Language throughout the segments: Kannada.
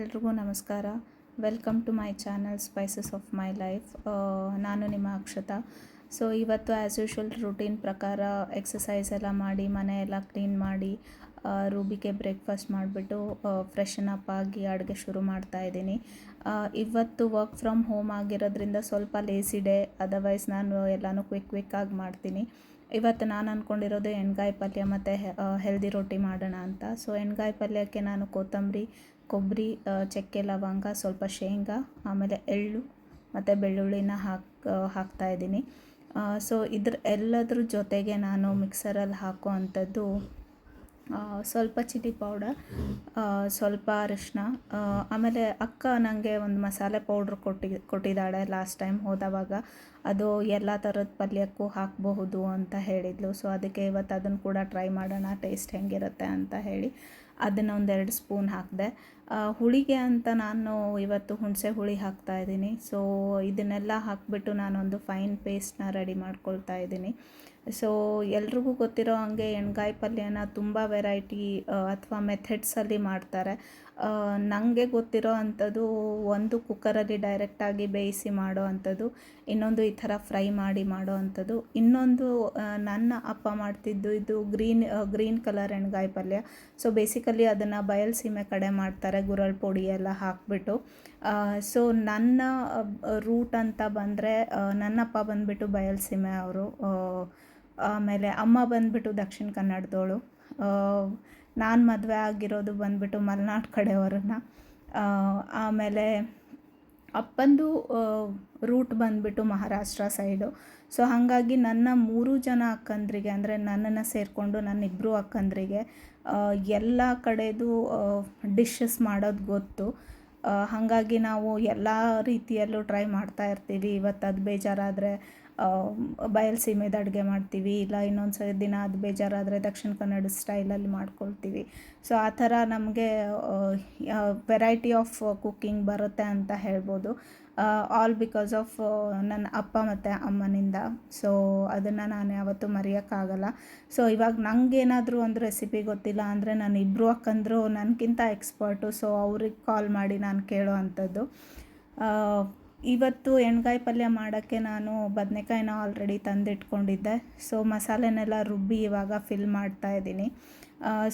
ಎಲ್ರಿಗೂ ನಮಸ್ಕಾರ. Welcome to my channel spices of my life. ನಾನು ನಿಮ್ಮ ಅಕ್ಷತಾ. ಸೊ ಇವತ್ತು ಆ್ಯಸ್ ಯೂಶ್ವಲ್ ರೂಟೀನ್ ಪ್ರಕಾರ ಎಕ್ಸಸೈಸ್ ಎಲ್ಲ ಮಾಡಿ ಮನೆ ಎಲ್ಲ ಕ್ಲೀನ್ ಮಾಡಿ ರೂಬಿಗೆ ಬ್ರೇಕ್ಫಾಸ್ಟ್ ಮಾಡಿಬಿಟ್ಟು ಫ್ರೆಶನ್ ಅಪ್ ಆಗಿ ಅಡುಗೆ ಶುರು ಮಾಡ್ತಾಯಿದ್ದೀನಿ. ಇವತ್ತು ವರ್ಕ್ ಫ್ರಮ್ ಹೋಮ್ ಆಗಿರೋದ್ರಿಂದ ಸ್ವಲ್ಪ ಲೇಸಿ ಡೇ, ಅದರ್ವೈಸ್ ನಾನು ಎಲ್ಲನೂ ಕ್ವಿಕ್ಕಾಗಿ ಮಾಡ್ತೀನಿ. ಇವತ್ತು ನಾನು ಅಂದ್ಕೊಂಡಿರೋದು ಎಣ್ಗಾಯಿ ಪಲ್ಯ ಮತ್ತು ಹೆಲ್ದಿ ರೊಟ್ಟಿ ಮಾಡೋಣ ಅಂತ. ಸೊ ಎಣ್ಗಾಯಿ ಪಲ್ಯಕ್ಕೆ ನಾನು ಕೊತ್ತಂಬರಿ, ಕೊಬ್ಬರಿ, ಚಕ್ಕೆ, ಲವಂಗ, ಸ್ವಲ್ಪ ಶೇಂಗಾ, ಆಮೇಲೆ ಎಳ್ಳು ಮತ್ತು ಬೆಳ್ಳುಳ್ಳಿನ ಹಾಕ್ತಾಯಿದ್ದೀನಿ. ಸೊ ಎಲ್ಲದ್ರ ಜೊತೆಗೆ ನಾನು ಮಿಕ್ಸರಲ್ಲಿ ಹಾಕೋ ಅಂಥದ್ದು ಸ್ವಲ್ಪ ಚಿಲ್ಲಿ ಪೌಡರ್, ಸ್ವಲ್ಪ ಅರಿಶಿನ, ಆಮೇಲೆ ಅಕ್ಕ ನನಗೆ ಒಂದು ಮಸಾಲೆ ಪೌಡ್ರ್ ಕೊಟ್ಟಿದ್ದಾಳೆ ಲಾಸ್ಟ್ ಟೈಮ್ ಹೋದವಾಗ. ಅದು ಎಲ್ಲ ಥರದ ಪಲ್ಯಕ್ಕೂ ಹಾಕಬಹುದು ಅಂತ ಹೇಳಿದ್ಲು. ಸೊ ಅದಕ್ಕೆ ಇವತ್ತು ಅದನ್ನು ಕೂಡ ಟ್ರೈ ಮಾಡೋಣ, ಟೇಸ್ಟ್ ಹೆಂಗಿರುತ್ತೆ ಅಂತ ಹೇಳಿ ಅದನ್ನು 1-2 ಸ್ಪೂನ್ ಹಾಕಿದೆ. ಹುಳಿಗೆ ಅಂತ ನಾನು ಇವತ್ತು ಹುಣಸೆ ಹುಳಿ ಹಾಕ್ತಾಯಿದ್ದೀನಿ. ಸೊ ಇದನ್ನೆಲ್ಲ ಹಾಕಿಬಿಟ್ಟು ನಾನೊಂದು ಫೈನ್ ಪೇಸ್ಟ್ನ ರೆಡಿ ಮಾಡ್ಕೊಳ್ತಾ ಇದ್ದೀನಿ. ಸೊ ಎಲ್ರಿಗೂ ಗೊತ್ತಿರೋ ಹಾಗೆ ಎಣ್ಗಾಯಿ ಪಲ್ಯನ ತುಂಬ ವೆರೈಟಿ ಅಥವಾ ಮೆಥಡ್ಸಲ್ಲಿ ಮಾಡ್ತಾರೆ. ನನಗೆ ಗೊತ್ತಿರೋ ಅಂಥದ್ದು ಒಂದು ಕುಕ್ಕರಲ್ಲಿ ಡೈರೆಕ್ಟಾಗಿ ಬೇಯಿಸಿ ಮಾಡೋ ಅಂಥದ್ದು, ಇನ್ನೊಂದು ಈ ಥರ ಫ್ರೈ ಮಾಡಿ ಮಾಡೋ ಅಂಥದ್ದು, ಇನ್ನೊಂದು ನನ್ನ ಅಪ್ಪ ಮಾಡ್ತಿದ್ದು ಇದು ಗ್ರೀನ್ ಕಲರ್ ಎಣ್ಗಾಯಿ ಪಲ್ಯ. ಸೊ ಬೇಸಿಕಲಿ ಅದನ್ನು ಬಯಲುಸೀಮೆ ಕಡೆ ಮಾಡ್ತಾರೆ, ಗುರಳ್ ಪುಡಿ ಎಲ್ಲ ಹಾಕಿಬಿಟ್ಟು. ಸೊ ನನ್ನ ರೂಟ್ ಅಂತ ಬಂದರೆ ನನ್ನಪ್ಪ ಬಂದುಬಿಟ್ಟು ಬಯಲುಸೀಮೆ ಅವರು, ಆಮೇಲೆ ಅಮ್ಮ ಬಂದುಬಿಟ್ಟು ದಕ್ಷಿಣ ಕನ್ನಡದವಳು. ನಾನು ಮದುವೆ ಆಗಿರೋದು ಬಂದುಬಿಟ್ಟು ಮಲೆನಾಡು ಕಡೆಯವ್ರನ್ನ. ಆಮೇಲೆ ಅಪ್ಪಂದು ರೂಟ್ ಬಂದುಬಿಟ್ಟು ಮಹಾರಾಷ್ಟ್ರ ಸೈಡು. ಸೊ ಹಾಗಾಗಿ ನನ್ನ 3 ಜನ ಅಕ್ಕಂದ್ರಿಗೆ, ಅಂದರೆ ನನ್ನನ್ನು ಸೇರಿಕೊಂಡು ನನ್ನ 2 ಅಕ್ಕಂದ್ರಿಗೆ ಎಲ್ಲ ಕಡೆದು ಡಿಶಸ್ ಮಾಡೋದು ಗೊತ್ತು. ಹಾಗಾಗಿ ನಾವು ಎಲ್ಲ ರೀತಿಯಲ್ಲೂ ಟ್ರೈ ಮಾಡ್ತಾ ಇರ್ತೀವಿ. ಇವತ್ತು ಅದು ಬೇಜಾರಾದರೆ ಬಯಲುಸೀಮೆದು ಅಡುಗೆ ಮಾಡ್ತೀವಿ, ಇಲ್ಲ ಇನ್ನೊಂದು ದಿನ ಅದು ಬೇಜಾರಾದರೆ ದಕ್ಷಿಣ ಕನ್ನಡ ಸ್ಟೈಲಲ್ಲಿ ಮಾಡ್ಕೊಳ್ತೀವಿ. ಸೊ ಆ ಥರ ನಮಗೆ ವೆರೈಟಿ ಆಫ್ ಕುಕ್ಕಿಂಗ್ ಬರುತ್ತೆ ಅಂತ ಹೇಳ್ಬೋದು. ಆಲ್ ಬಿಕಾಸ್ ಆಫ್ ನನ್ನ ಅಪ್ಪ ಮತ್ತು ಅಮ್ಮನಿಂದ. ಸೊ ಅದನ್ನು ನಾನು ಯಾವತ್ತೂ ಮರೆಯೋಕ್ಕಾಗಲ್ಲ. ಸೊ ಇವಾಗ ನನಗೇನಾದರೂ ಒಂದು ರೆಸಿಪಿ ಗೊತ್ತಿಲ್ಲ ಅಂದರೆ ನಾನು 2 ಅಕ್ಕಂದರು ನನಗಿಂತ ಎಕ್ಸ್ಪರ್ಟು. ಸೊ ಅವ್ರಿಗೆ ಕಾಲ್ ಮಾಡಿ ನಾನು ಕೇಳೋ ಅಂಥದ್ದು. ಇವತ್ತು ಎಣ್ಗಾಯಿ ಪಲ್ಯ ಮಾಡೋಕ್ಕೆ ನಾನು ಬದನೆಕಾಯಿನ ಆಲ್ರೆಡಿ ತಂದಿಟ್ಕೊಂಡಿದ್ದೆ. ಸೊ ಮಸಾಲೆನೆಲ್ಲ ರುಬ್ಬಿ ಇವಾಗ ಫಿಲ್ ಮಾಡ್ತಾಯಿದ್ದೀನಿ.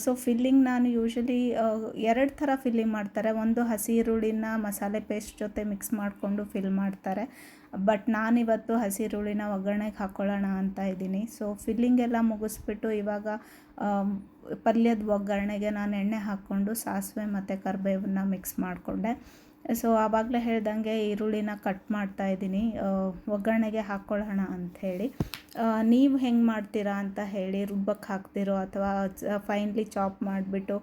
ಸೊ ಫಿಲ್ಲಿಂಗ್ ನಾನು ಯೂಶ್ವಲಿ 2 ಥರ ಫಿಲ್ಲಿಂಗ್ ಮಾಡ್ತಾರೆ. ಒಂದು ಹಸಿ ಈರುಳ್ಳಿನ ಮಸಾಲೆ ಪೇಸ್ಟ್ ಜೊತೆ ಮಿಕ್ಸ್ ಮಾಡಿಕೊಂಡು ಫಿಲ್ ಮಾಡ್ತಾರೆ. ಬಟ್ ನಾನಿವತ್ತು ಹಸಿ ಈರುಳ್ಳಿನ ಒಗ್ಗರಣೆಗೆ ಹಾಕ್ಕೊಳ್ಳೋಣ ಅಂತ ಇದ್ದೀನಿ. ಸೊ ಫಿಲ್ಲಿಂಗ್ ಎಲ್ಲ ಮುಗಿಸ್ಬಿಟ್ಟು ಇವಾಗ ಪಲ್ಯದ ಒಗ್ಗರಣೆಗೆ ನಾನು ಎಣ್ಣೆ ಹಾಕ್ಕೊಂಡು ಸಾಸಿವೆ ಮತ್ತು ಕರಿಬೇವನ್ನ ಮಿಕ್ಸ್ ಮಾಡಿಕೊಂಡೆ. ಸೊ ಆವಾಗಲೇ ಹೇಳ್ದಂಗೆ ಈರುಳ್ಳಿನ ಕಟ್ ಮಾಡ್ತಾಯಿದ್ದೀನಿ, ಒಗ್ಗರಣೆಗೆ ಹಾಕ್ಕೊಳ್ಳೋಣ ಅಂಥೇಳಿ. ನೀವು ಹೆಂಗೆ ಮಾಡ್ತೀರಾ ಅಂತ ಹೇಳಿ, ರುಬ್ಬಕ್ಕೆ ಹಾಕ್ತಿರೋ ಅಥವಾ ಫೈನ್ಲಿ ಚಾಪ್ ಮಾಡಿಬಿಟ್ಟು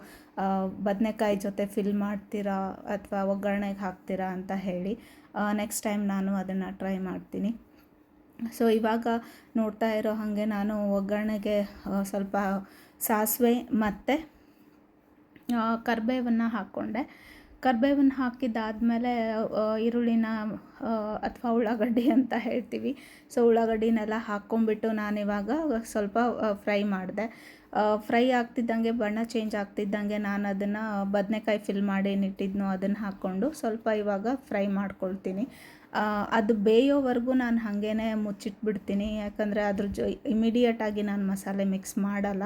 ಬದನೆಕಾಯಿ ಜೊತೆ ಫಿಲ್ ಮಾಡ್ತೀರಾ ಅಥವಾ ಒಗ್ಗರಣೆಗೆ ಹಾಕ್ತೀರಾ ಅಂತ ಹೇಳಿ. ನೆಕ್ಸ್ಟ್ ಟೈಮ್ ನಾನು ಅದನ್ನು ಟ್ರೈ ಮಾಡ್ತೀನಿ. ಸೊ ಇವಾಗ ನೋಡ್ತಾ ಇರೋ ಹಾಗೆ ನಾನು ಒಗ್ಗರಣೆಗೆ ಸ್ವಲ್ಪ ಸಾಸಿವೆ ಮತ್ತು ಕರಿಬೇವನ್ನು ಹಾಕ್ಕೊಂಡೆ. ಕರಿಬೇವನ್ನು ಹಾಕಿದ್ದಾದಮೇಲೆ ಈರುಳ್ಳಿನ ಅಥವಾ ಉಳ್ಳಾಗಡ್ಡಿ ಅಂತ ಹೇಳ್ತೀವಿ. ಸೊ ಉಳ್ಳಾಗಡ್ಡಿನೆಲ್ಲ ಹಾಕ್ಕೊಂಬಿಟ್ಟು ನಾನಿವಾಗ ಸ್ವಲ್ಪ ಫ್ರೈ ಮಾಡಿದೆ. ಫ್ರೈ ಆಗ್ತಿದ್ದಂಗೆ, ಬಣ್ಣ ಚೇಂಜ್ ಆಗ್ತಿದ್ದಂಗೆ ನಾನು ಅದನ್ನು ಬದನೆಕಾಯಿ ಫಿಲ್ ಮಾಡಿ ಏನಿಟ್ಟಿದ್ನೋ ಅದನ್ನು ಹಾಕ್ಕೊಂಡು ಸ್ವಲ್ಪ ಇವಾಗ ಫ್ರೈ ಮಾಡ್ಕೊಳ್ತೀನಿ. ಅದು ಬೇಯೋವರೆಗೂ ನಾನು ಹಾಗೇ ಮುಚ್ಚಿಟ್ಬಿಡ್ತೀನಿ. ಯಾಕಂದರೆ ಅದ್ರ ಇಮಿಡಿಯೇಟಾಗಿ ನಾನು ಮಸಾಲೆ ಮಿಕ್ಸ್ ಮಾಡಲ್ಲ.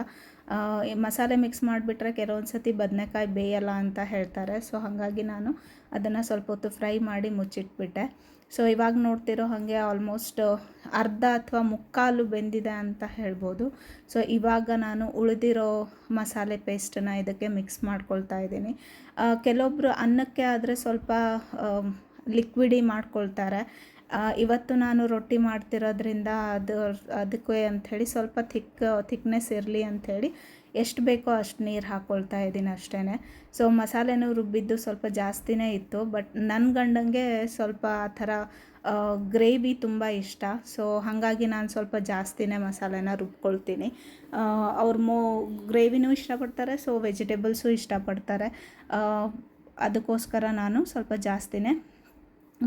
ಮಸಾಲೆ ಮಿಕ್ಸ್ ಮಾಡಿಬಿಟ್ರೆ ಕೆಲವೊಂದು ಸತಿ ಬದನೆಕಾಯಿ ಬೇಯಲ್ಲ ಅಂತ ಹೇಳ್ತಾರೆ. ಸೊ ಹಾಗಾಗಿ ನಾನು ಅದನ್ನು ಸ್ವಲ್ಪ ಹೊತ್ತು ಫ್ರೈ ಮಾಡಿ ಮುಚ್ಚಿಟ್ಬಿಟ್ಟೆ. ಸೊ ಇವಾಗ ನೋಡ್ತಿರೋ ಹಾಗೆ ಆಲ್ಮೋಸ್ಟ್ ಅರ್ಧ ಅಥವಾ ಮುಕ್ಕಾಲು ಬೆಂದಿದೆ ಅಂತ ಹೇಳ್ಬೋದು. ಸೊ ಇವಾಗ ನಾನು ಉಳಿದಿರೋ ಮಸಾಲೆ ಪೇಸ್ಟನ್ನು ಇದಕ್ಕೆ ಮಿಕ್ಸ್ ಮಾಡ್ಕೊಳ್ತಾ ಇದ್ದೀನಿ. ಕೆಲವೊಬ್ಬರು ಅನ್ನಕ್ಕೆ ಆದರೆ ಸ್ವಲ್ಪ ಲಿಕ್ವಿಡಿ ಮಾಡ್ಕೊಳ್ತಾರೆ. ಇವತ್ತು ನಾನು ರೊಟ್ಟಿ ಮಾಡ್ತಿರೋದ್ರಿಂದ ಅದಕ್ಕೆ ಅಂಥೇಳಿ ಸ್ವಲ್ಪ ಥಿಕ್ನೆಸ್ ಇರಲಿ ಅಂಥೇಳಿ ಎಷ್ಟು ಬೇಕೋ ಅಷ್ಟು ನೀರು ಹಾಕ್ಕೊಳ್ತಾ ಇದ್ದೀನಿ ಅಷ್ಟೇ. ಸೊ ಮಸಾಲೆನೂ ರುಬ್ಬಿದ್ದು ಸ್ವಲ್ಪ ಜಾಸ್ತಿನೇ ಇತ್ತು. ಬಟ್ ನನ್ನ ಗಂಡಂಗೆ ಸ್ವಲ್ಪ ಆ ಥರ ಗ್ರೇವಿ ತುಂಬ ಇಷ್ಟ. ಸೊ ಹಾಗಾಗಿ ನಾನು ಸ್ವಲ್ಪ ಜಾಸ್ತಿನೇ ಮಸಾಲೆನ ರುಬ್ಕೊಳ್ತೀನಿ. ಅವ್ರು ಗ್ರೇವಿನೂ ಇಷ್ಟಪಡ್ತಾರೆ, ಸೊ ವೆಜಿಟೇಬಲ್ಸು ಇಷ್ಟಪಡ್ತಾರೆ. ಅದಕ್ಕೋಸ್ಕರ ನಾನು ಸ್ವಲ್ಪ ಜಾಸ್ತಿನೇ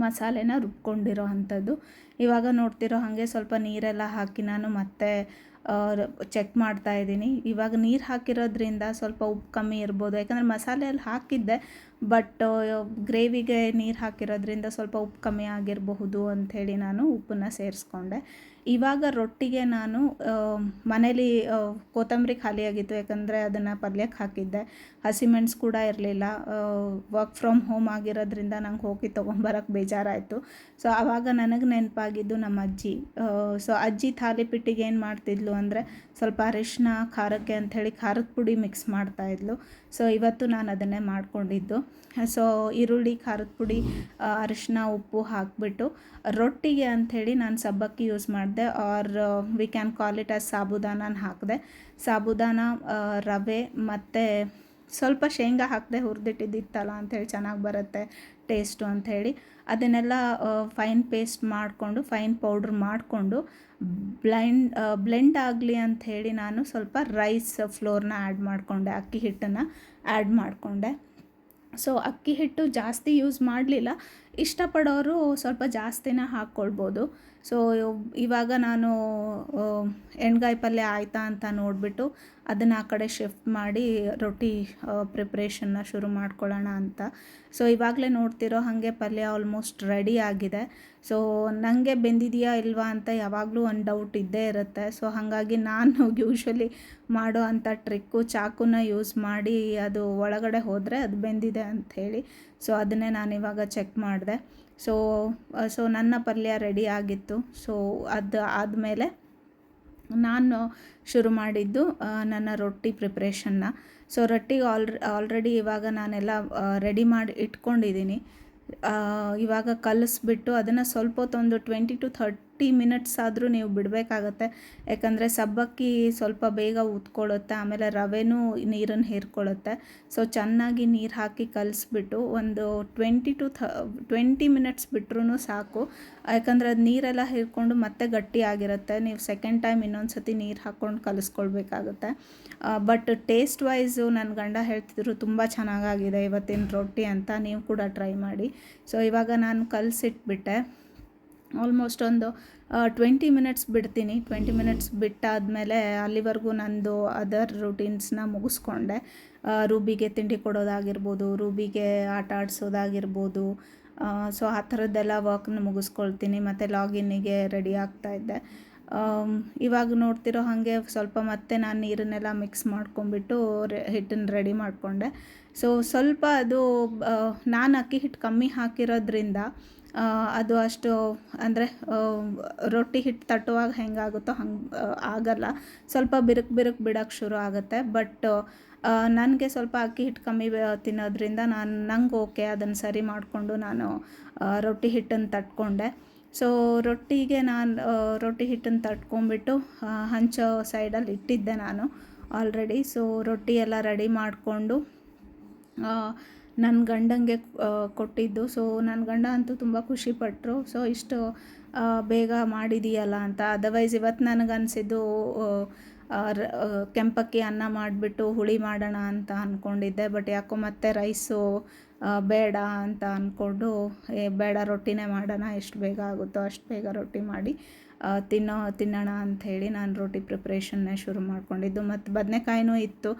ಮಸಾಲೆನ ರುಬ್ಕೊಂಡಿರೋ ಅಂಥದ್ದು. ಇವಾಗ ನೋಡ್ತಿರೋ ಹಾಗೆ ಸ್ವಲ್ಪ ನೀರೆಲ್ಲ ಹಾಕಿ ನಾನು ಮತ್ತೆ ಚೆಕ್ ಮಾಡ್ತಾಯಿದ್ದೀನಿ. ಇವಾಗ ನೀರು ಹಾಕಿರೋದ್ರಿಂದ ಸ್ವಲ್ಪ ಉಪ್ಪು ಕಮ್ಮಿ ಇರ್ಬೋದು, ಯಾಕಂದರೆ ಮಸಾಲೆಯಲ್ಲಿ ಹಾಕಿದ್ದೆ ಬಟ್ ಗ್ರೇವಿಗೆ ನೀರು ಹಾಕಿರೋದ್ರಿಂದ ಸ್ವಲ್ಪ ಉಪ್ಪು ಕಮ್ಮಿ ಆಗಿರಬಹುದು ಅಂಥೇಳಿ ನಾನು ಉಪ್ಪನ್ನು ಸೇರಿಸ್ಕೊಂಡೆ. ಇವಾಗ ರೊಟ್ಟಿಗೆ ನಾನು ಮನೇಲಿ ಕೊತ್ತಂಬರಿ ಖಾಲಿಯಾಗಿತ್ತು, ಯಾಕಂದರೆ ಅದನ್ನು ಪಲ್ಯಕ್ಕೆ ಹಾಕಿದ್ದೆ. ಹಸಿಮೆಣಸು ಕೂಡ ಇರಲಿಲ್ಲ. ವರ್ಕ್ ಫ್ರಮ್ ಹೋಮ್ ಆಗಿರೋದ್ರಿಂದ ನಂಗೆ ಹೋಗಿ ತೊಗೊಂಬರೋಕ್ಕೆ ಬೇಜಾರಾಯಿತು. ಸೊ ಆವಾಗ ನನಗೆ ನೆನಪಾಗಿದ್ದು ನಮ್ಮ ಅಜ್ಜಿ. ಸೊ ಅಜ್ಜಿ ಥಾಲಿಪೀಠಿಗೆ ಏನು ಮಾಡ್ತಿದ್ಲು ಅಂದರೆ ಸ್ವಲ್ಪ ಅರಿಶಿನ ಖಾರಕ್ಕೆ ಅಂಥೇಳಿ ಖಾರದ ಪುಡಿ ಮಿಕ್ಸ್ ಮಾಡ್ತಾಯಿದ್ಲು. ಸೊ ಇವತ್ತು ನಾನು ಅದನ್ನೇ ಮಾಡ್ಕೊಂಡಿದ್ದು. ಸೊ ಈರುಳ್ಳಿ, ಖಾರದ ಪುಡಿ, ಅರಿಶಿನ, ಉಪ್ಪು ಹಾಕಿಬಿಟ್ಟು ರೊಟ್ಟಿಗೆ ಅಂಥೇಳಿ ನಾನು ಸಬ್ಬಕ್ಕಿ ಯೂಸ್ ಮಾಡಿದೆ, or we can call it as sabudana ಹಾಕಿದೆ. ಸಾಬುದಾನ, ರವೆ ಮತ್ತು ಸ್ವಲ್ಪ ಶೇಂಗಾ ಹಾಕಿದೆ, ಹುರಿದಿಟ್ಟಿದ್ದಿತ್ತಲ್ಲ ಅಂಥೇಳಿ ಚೆನ್ನಾಗಿ ಬರುತ್ತೆ ಟೇಸ್ಟು ಅಂಥೇಳಿ ಅದನ್ನೆಲ್ಲ ಫೈನ್ ಪೇಸ್ಟ್ ಮಾಡಿಕೊಂಡು, ಫೈನ್ ಪೌಡ್ರ್ ಮಾಡಿಕೊಂಡು ಬ್ಲೆಂಡ್ ಆಗಲಿ ಅಂಥೇಳಿ ನಾನು ಸ್ವಲ್ಪ ರೈಸ್ ಫ್ಲೋರ್ನ ಆ್ಯಡ್ ಮಾಡಿಕೊಂಡೆ, ಅಕ್ಕಿ ಹಿಟ್ಟನ್ನು ಆ್ಯಡ್ ಮಾಡಿಕೊಂಡೆ. ಸೊ ಅಕ್ಕಿ ಹಿಟ್ಟು ಜಾಸ್ತಿ ಯೂಸ್ ಮಾಡಲಿಲ್ಲ, ಇಷ್ಟಪಡೋರು ಸ್ವಲ್ಪ ಜಾಸ್ತಿನೇ ಹಾಕ್ಕೊಳ್ಬೋದು. ಸೊ ಇವಾಗ ನಾನು ಎಣ್ಗಾಯಿ ಪಲ್ಯ ಆಯಿತಾ ಅಂತ ನೋಡಿಬಿಟ್ಟು ಅದನ್ನು ಆ ಕಡೆ ಶಿಫ್ಟ್ ಮಾಡಿ ರೊಟ್ಟಿ ಪ್ರಿಪ್ರೇಷನ್ನ ಶುರು ಮಾಡ್ಕೊಳ್ಳೋಣ ಅಂತ. ಸೊ ಇವಾಗಲೇ ನೋಡ್ತಿರೋ ಹಾಗೆ ಪಲ್ಯ ಆಲ್ಮೋಸ್ಟ್ ರೆಡಿ ಆಗಿದೆ. ಸೊ ನನಗೆ ಬೆಂದಿದೆಯಾ ಇಲ್ವಾ ಅಂತ ಯಾವಾಗಲೂ ಒಂದು ಡೌಟ್ ಇದ್ದೇ ಇರುತ್ತೆ. ಸೊ ಹಾಗಾಗಿ ನಾನು ಯೂಶ್ವಲಿ ಮಾಡೋ ಅಂಥ ಟ್ರಿಕ್ಕು ಚಾಕುನ ಯೂಸ್ ಮಾಡಿ ಅದು ಒಳಗಡೆ ಹೋದರೆ ಅದು ಬೆಂದಿದೆ ಅಂಥೇಳಿ. ಸೊ ಅದನ್ನೇ ನಾನಿವಾಗ ಚೆಕ್ ಮಾಡಿದೆ. ಸೊ ನನ್ನ ಪಲ್ಯ ರೆಡಿ ಆಗಿತ್ತು. ಸೊ ಅದು ಆದಮೇಲೆ ನಾನು ಶುರು ಮಾಡಿದ್ದು ನನ್ನ ರೊಟ್ಟಿ ಪ್ರಿಪ್ರೇಷನ್ನ. ಸೊ ರೊಟ್ಟಿಗೆ ಆಲ್ರೆಡಿ ಇವಾಗ ನಾನೆಲ್ಲ ರೆಡಿ ಮಾಡಿ ಇಟ್ಕೊಂಡಿದ್ದೀನಿ. ಇವಾಗ ಕಲಿಸ್ಬಿಟ್ಟು ಅದನ್ನು ಸ್ವಲ್ಪ ಹೊತ್ತೊಂದು 20 to 30 ಮಿನಿಟ್ಸ್ ಆದರೂ ನೀವು ಬಿಡಬೇಕಾಗತ್ತೆ. ಯಾಕಂದರೆ ಸಬ್ಬಕ್ಕಿ ಸ್ವಲ್ಪ ಬೇಗ ಉತ್ಕೊಳ್ಳುತ್ತೆ, ಆಮೇಲೆ ರವೆನೂ ನೀರನ್ನು ಹೀರ್ಕೊಳ್ಳುತ್ತೆ. ಸೊ ಚೆನ್ನಾಗಿ ನೀರು ಹಾಕಿ ಕಲಿಸ್ಬಿಟ್ಟು ಒಂದು 20 ಮಿನಿಟ್ಸ್ ಬಿಟ್ರೂ ಸಾಕು. ಯಾಕಂದರೆ ಅದು ನೀರೆಲ್ಲ ಹೀರ್ಕೊಂಡು ಮತ್ತೆ ಗಟ್ಟಿಯಾಗಿರುತ್ತೆ. ನೀವು ಸೆಕೆಂಡ್ ಟೈಮ್ ಇನ್ನೊಂದು ಸತಿ ನೀರು ಹಾಕ್ಕೊಂಡು ಕಲಿಸ್ಕೊಳ್ಬೇಕಾಗುತ್ತೆ. ಬಟ್ ಟೇಸ್ಟ್ ವೈಸು ನನ್ನ ಗಂಡ ಹೇಳ್ತಿದ್ರು ತುಂಬ ಚೆನ್ನಾಗಾಗಿದೆ ಇವತ್ತಿನ ರೊಟ್ಟಿ ಅಂತ, ನೀವು ಕೂಡ ಟ್ರೈ ಮಾಡಿ. ಸೊ ಇವಾಗ ನಾನು ಕಲಸಿಟ್ಬಿಟ್ಟೆ. ಆಲ್ಮೋಸ್ಟ್ ಒಂದು 20 ಮಿನಿಟ್ಸ್ ಬಿಡ್ತೀನಿ. 20 ಮಿನಿಟ್ಸ್ ಬಿಟ್ಟಾದಮೇಲೆ ಅಲ್ಲಿವರೆಗೂ ನಂದು ಅದರ್ ರೂಟೀನ್ಸ್ನ ಮುಗಿಸ್ಕೊಂಡೆ. ರೂಬಿಗೆ ತಿಂಡಿ ಕೊಡೋದಾಗಿರ್ಬೋದು, ರೂಬಿಗೆ ಆಟ ಆಡಿಸೋದಾಗಿರ್ಬೋದು. ಸೊ ಆ ಥರದ್ದೆಲ್ಲ ವರ್ಕ್ನ ಮುಗಿಸ್ಕೊಳ್ತೀನಿ. ಮತ್ತು ಲಾಗಿನ್ನಿಗೆ ರೆಡಿ ಆಗ್ತಾಯಿದ್ದೆ. ಇವಾಗ ನೋಡ್ತಿರೋ ಹಾಗೆ ಸ್ವಲ್ಪ ಮತ್ತೆ ನಾನು ನೀರನ್ನೆಲ್ಲ ಮಿಕ್ಸ್ ಮಾಡ್ಕೊಂಬಿಟ್ಟು ಹಿಟ್ಟನ್ನು ರೆಡಿ ಮಾಡಿಕೊಂಡೆ. ಸೊ ಸ್ವಲ್ಪ ಅದು ನಾನು ಅಕ್ಕಿ ಹಿಟ್ಟು ಕಮ್ಮಿ ಹಾಕಿರೋದ್ರಿಂದ ಅದು ಅಷ್ಟು ಅಂದರೆ ರೊಟ್ಟಿ ಹಿಟ್ಟು ತಟ್ಟುವಾಗ ಹೆಂಗಾಗುತ್ತೋ ಹಂಗೆ ಆಗಲ್ಲ. ಸ್ವಲ್ಪ ಬಿರುಕು ಬಿಡೋಕ್ಕೆ ಶುರು ಆಗುತ್ತೆ. ಬಟ್ ನನಗೆ ಸ್ವಲ್ಪ ಅಕ್ಕಿ ಹಿಟ್ಟು ಕಮ್ಮಿ ತಿನ್ನೋದ್ರಿಂದ ನಂಗೆ ಓಕೆ, ಅದನ್ನು ಸರಿ ಮಾಡಿಕೊಂಡು ನಾನು ರೊಟ್ಟಿ ಹಿಟ್ಟನ್ನು ತಟ್ಕೊಂಡೆ. ಸೊ ರೊಟ್ಟಿಗೆ ನಾನು ರೊಟ್ಟಿ ಹಿಟ್ಟನ್ನು ತಟ್ಕೊಂಬಿಟ್ಟು ಹಂಚೋ ಸೈಡಲ್ಲಿ ಇಟ್ಟಿದ್ದೆ ನಾನು ಆಲ್ರೆಡಿ. ಸೊ ರೊಟ್ಟಿ ಎಲ್ಲ ರೆಡಿ ಮಾಡಿಕೊಂಡು ನನ್ನ ಗಂಡಂಗೆ ಕೊಟ್ಟಿದ್ದು. ಸೊ ನನ್ನ ಗಂಡ ಅಂತೂ ತುಂಬ ಖುಷಿಪಟ್ಟರು. ಸೊ ಇಷ್ಟು ಬೇಗ ಮಾಡಿದೀಯಲ್ಲ ಅಂತ. ಅದರ್ವೈಸ್ ಇವತ್ತು ನನಗನ್ಸಿದ್ದು ಕೆಂಪಕ್ಕಿ ಅನ್ನ ಮಾಡಿಬಿಟ್ಟು ಹುಳಿ ಮಾಡೋಣ ಅಂತ ಅಂದ್ಕೊಂಡಿದ್ದೆ. ಬಟ್ ಯಾಕೋ ಮತ್ತೆ ರೈಸು ಬೇಡ ಅಂತ ಅಂದ್ಕೊಂಡು ಬೇಡ ರೊಟ್ಟಿನೇ ಮಾಡೋಣ, ಎಷ್ಟು ಬೇಗ ಆಗುತ್ತೋ ಅಷ್ಟು ಬೇಗ ರೊಟ್ಟಿ ಮಾಡಿ ತಿನ್ನೋಣ ಅಂಥೇಳಿ ನಾನು ರೊಟ್ಟಿ ಪ್ರಿಪ್ರೇಷನ್ನೇ ಶುರು ಮಾಡ್ಕೊಂಡಿದ್ದು. ಮತ್ತು ಬದನೆಕಾಯಿನೂ ಇತ್ತು.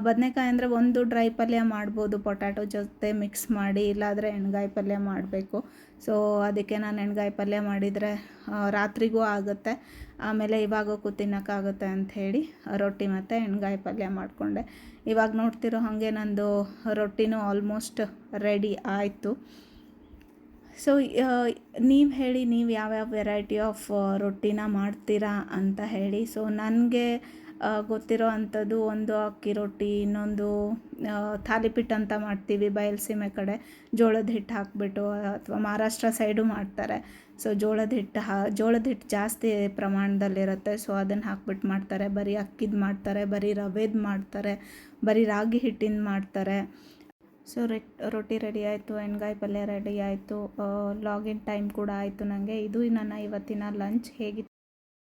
ಬದನೆಕಾಯಿ ಅಂದರೆ ಒಂದು ಡ್ರೈ ಪಲ್ಯ ಮಾಡ್ಬೋದು ಪೊಟ್ಯಾಟೊ ಜೊತೆ ಮಿಕ್ಸ್ ಮಾಡಿ, ಇಲ್ಲಾಂದರೆ ಎಣ್ಗಾಯಿ ಪಲ್ಯ ಮಾಡಬೇಕು. ಸೊ ಅದಕ್ಕೆ ನಾನು ಎಣ್ಗಾಯಿ ಪಲ್ಯ ಮಾಡಿದರೆ ರಾತ್ರಿಗೂ ಆಗುತ್ತೆ, ಆಮೇಲೆ ಇವಾಗಕ್ಕೂ ತಿನ್ನೋಕ್ಕಾಗುತ್ತೆ ಅಂಥೇಳಿ ರೊಟ್ಟಿ ಮತ್ತು ಎಣ್ಗಾಯಿ ಪಲ್ಯ ಮಾಡಿಕೊಂಡೆ. ಇವಾಗ ನೋಡ್ತಿರೋ ಹಾಗೆ ನಂದು ರೊಟ್ಟಿನೂ ಆಲ್ಮೋಸ್ಟ್ ರೆಡಿ ಆಯಿತು. ಸೊ ನೀವು ಹೇಳಿ, ನೀವು ಯಾವ್ಯಾವ ವೆರೈಟಿ ಆಫ್ ರೊಟ್ಟಿನ ಮಾಡ್ತೀರಾ ಅಂತ ಹೇಳಿ. ಸೊ ನನಗೆ ಗೊತ್ತಿರೋ ಅಂಥದ್ದು ಒಂದು ಅಕ್ಕಿ ರೊಟ್ಟಿ, ಇನ್ನೊಂದು ಥಾಲಿಪೀಠ ಅಂತ ಮಾಡ್ತೀವಿ ಬಯಲುಸೀಮೆ ಕಡೆ, ಜೋಳದ ಹಿಟ್ಟು ಹಾಕಿಬಿಟ್ಟು, ಅಥವಾ ಮಹಾರಾಷ್ಟ್ರ ಸೈಡು ಮಾಡ್ತಾರೆ. ಸೊ ಜೋಳದ ಹಿಟ್ಟು ಜಾಸ್ತಿ ಪ್ರಮಾಣದಲ್ಲಿರುತ್ತೆ. ಸೊ ಅದನ್ನು ಹಾಕ್ಬಿಟ್ಟು ಮಾಡ್ತಾರೆ. ಬರೀ ಅಕ್ಕಿದು ಮಾಡ್ತಾರೆ, ಬರೀ ರವೆದು ಮಾಡ್ತಾರೆ, ಬರೀ ರಾಗಿ ಹಿಟ್ಟಿಂದ ಮಾಡ್ತಾರೆ. ಸೊ ರೊಟ್ಟಿ ರೆಡಿ ಆಯಿತು, ಎಣ್ಗಾಯಿ ಪಲ್ಯ ರೆಡಿ ಆಯಿತು, ಲಾಗಿನ್ ಟೈಮ್ ಕೂಡ ಆಯಿತು ನನಗೆ. ಇದು ನನ್ನ ಇವತ್ತಿನ ಲಂಚ್. ಹೇಗಿತ್ತು